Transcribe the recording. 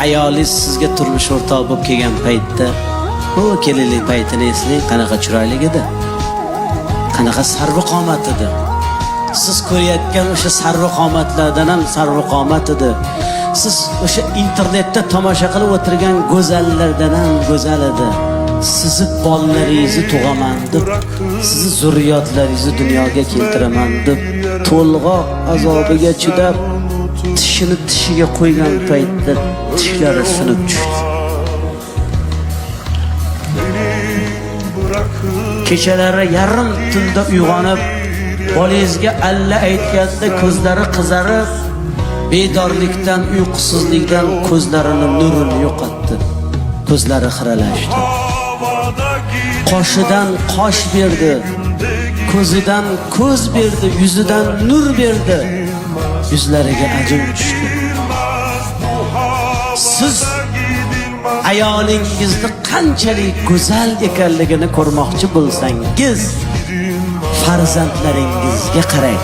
ayolingiz sizga turmush o'rtoq bo'lib kelgan paytda, bu kelinlik paytini eslang, qanaqa chiroyli edi. Qanaqa sarvqomat edi. Siz ko'rayotgan o'sha sarvqomatlardan ham sarvqomat edi. Siz o'sha internetda tomosha qilib o'tirgan go'zallardan ham go'zal edi. Sizni bolalaringizni tug'aman deb, sizni zurriyotlaringizni dunyoga keltiraman deb, to'lg'oq azobiga chidab, tishini tishiga qo'ygan paytda tishlari sinib tushdi. Kechalari yarim tunda uyg'onib, bolangizga alla aytganda ko'zlari qizarib, bedorlikdan, uyqusizlikdan ko'zlarini nurini yo'qotdi. Ko'zlari xiralashdi. Qoshidan qosh berdi, ko'zidan ko'z berdi, yuzidan nur berdi, yuzlariga ajin tushdi. Siz ayolingizni qanchalik go'zal ekanligini ko'rmoqchi bo'lsangiz, farzandlaringizga qarang.